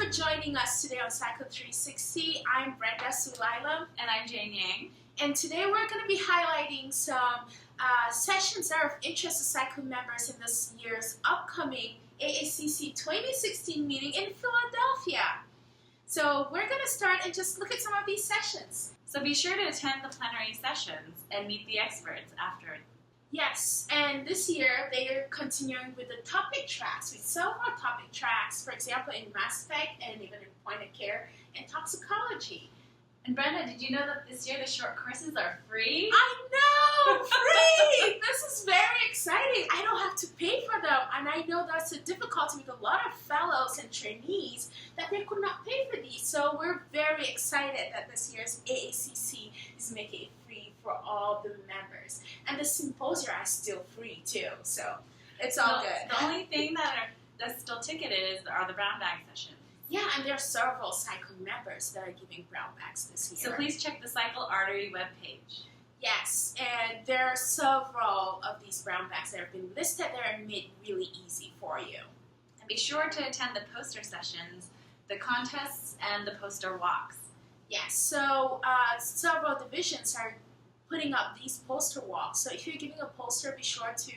for joining us today on SYCL360. I'm Brenda Suh-Lailam. And I'm Jane Yang. And today we're going to be highlighting some sessions that are of interest to SYCL members in this year's upcoming AACC 2016 meeting in Philadelphia. So we're going to start and just look at some of these sessions. So be sure to attend the plenary sessions and meet the experts after. Yes, and this year they are continuing with the topic tracks, with several topic tracks, for example in mass spec and even in point of care and toxicology. And Brenda, did you know that this year the short courses are free? I know! Free! This is very exciting. I don't have to pay for them, and I know that's a difficulty with a lot of fellows and trainees that they could not pay for these. So we're very excited that this year's AACC is making it free for all the members. And the symposia are still free too, so it's all good. The only thing that's still ticketed are the brown bag sessions. Yeah, and there are several SYCL members that are giving brown bags this year. So please check the SYCL Artery webpage. Yes, and there are several of these brown bags that have been listed there and made really easy for you. And be sure to attend the poster sessions, the contests, and the poster walks. Yes, so several divisions are putting up these poster walks. So if you're giving a poster, be sure to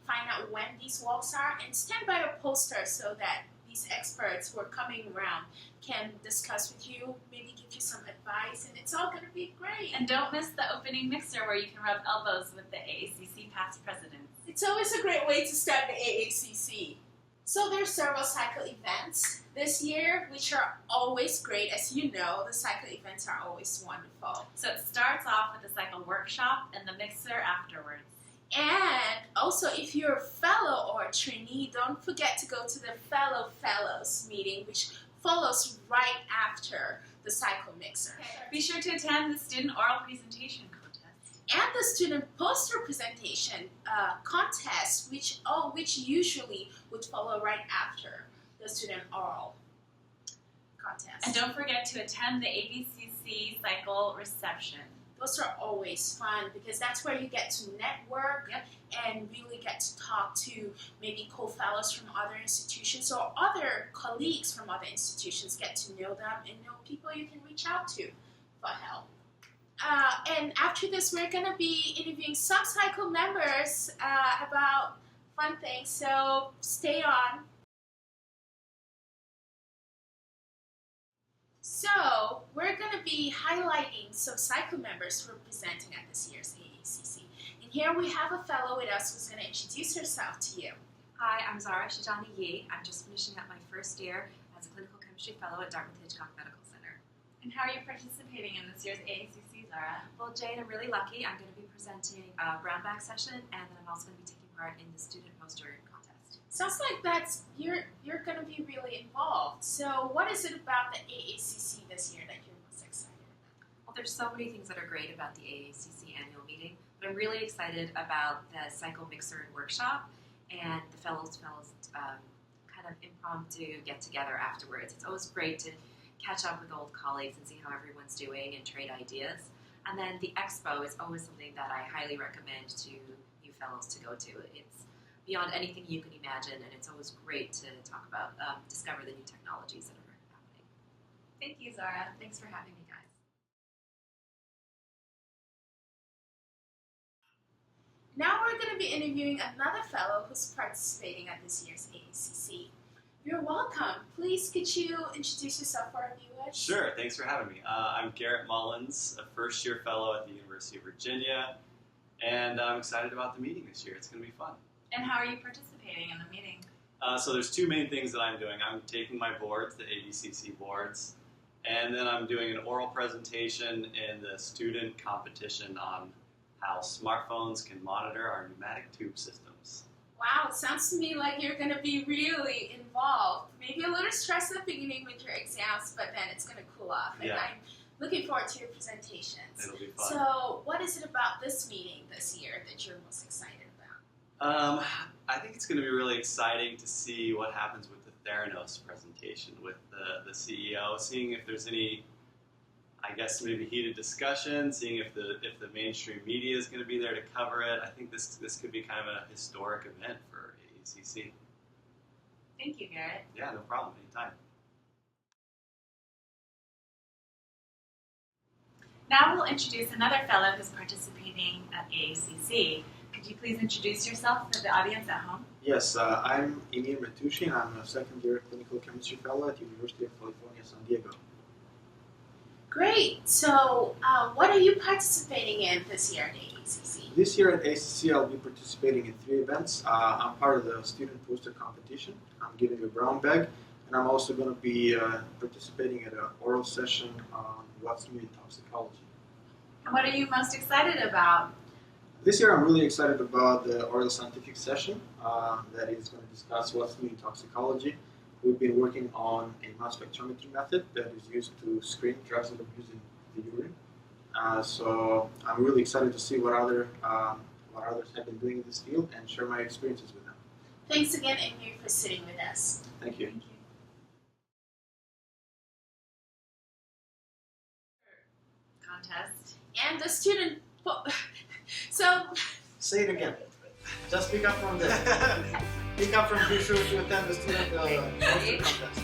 find out when these walks are and stand by your poster so that these experts who are coming around can discuss with you, maybe give you some advice, and it's all going to be great. And don't miss the opening mixer where you can rub elbows with the AACC past presidents. It's always a great way to start the AACC. So there are several SYCL events this year, which are always great. As you know, the SYCL events are always wonderful. So it starts off with the SYCL workshop and the mixer afterwards. And also, if you're a fellow or a trainee, don't forget to go to the Fellows meeting, which follows right after the SYCL mixer. Be sure to attend the student oral presentation contest. And the student poster presentation contest, which usually would follow right after the student oral contest. And don't forget to attend the AACC SYCL reception. Those are always fun because that's where you get to network and really get to talk to maybe co-fellows from other institutions or other colleagues from other institutions, get to know them and know people you can reach out to for help. And after this, we're going to be interviewing some SYCL members about fun things, so stay on. So, we're going to be highlighting some SYCL members who are presenting at this year's AACC. And here we have a fellow with us who's going to introduce herself to you. Hi, I'm Zara. I'm just finishing up my first year as a clinical chemistry fellow at Dartmouth-Hitchcock Medical Center. And how are you participating in this year's AACC, Zara? Well, Jane, I'm really lucky. I'm going to be presenting a brown bag session, and then I'm also going to be taking part in the student poster contest. Sounds like you're going to be really involved. So what is it about the AACC this year that you're most excited about? Well, there's so many things that are great about the AACC Annual Meeting, but I'm really excited about the SYCL Mixer and Workshop and the fellows kind of impromptu get-together afterwards. It's always great to catch up with old colleagues and see how everyone's doing and trade ideas. And then the expo is always something that I highly recommend to new fellows to go to. It's beyond anything you can imagine, and it's always great to talk about, discover the new technologies that are happening. Thank you, Zara. Thanks for having me, guys. Now we're going to be interviewing another fellow who's participating at this year's AACC. You're welcome. Please, could you introduce yourself for our viewers? Sure. Thanks for having me. I'm Garrett Mullins, a first-year fellow at the University of Virginia, and I'm excited about the meeting this year. It's going to be fun. And how are you participating in the meeting? So there's two main things that I'm doing. I'm taking my boards, the AACC boards, and then I'm doing an oral presentation in the student competition on how smartphones can monitor our pneumatic tube systems. Wow, it sounds to me like you're going to be really involved. Maybe a little stressed at the beginning with your exams, but then it's going to cool off. And I'm looking forward to your presentations. It'll be fun. So what is it about this meeting this year that you're most excited about? I think it's going to be really exciting to see what happens with the Theranos presentation with the CEO, seeing if there's any, I guess, maybe heated discussion, seeing if the mainstream media is going to be there to cover it. I think this could be kind of a historic event for AACC. Thank you, Garrett. Yeah, no problem. Anytime. Now we'll introduce another fellow who's participating at AACC. Could you please introduce yourself to the audience at home? Yes, I'm Emir Metushi, and I'm a second-year clinical chemistry fellow at University of California, San Diego. Great. So, what are you participating in this year at AACC? This year at AACC, I'll be participating in 3 events. I'm part of the student poster competition. I'm giving a brown bag, and I'm also going to be participating in an oral session on what's new in toxicology. And what are you most excited about? This year, I'm really excited about the oral scientific session that is going to discuss what's new in toxicology. We've been working on a mass spectrometry method that is used to screen drugs that are used in the urine. So I'm really excited to see what others have been doing in this field and share my experiences with them. Thanks again, Emir, for sitting with us. Thank you. Contest. And the student... So... Say it again. Just pick up from there. Pick up from be sure to attend the student poster contest.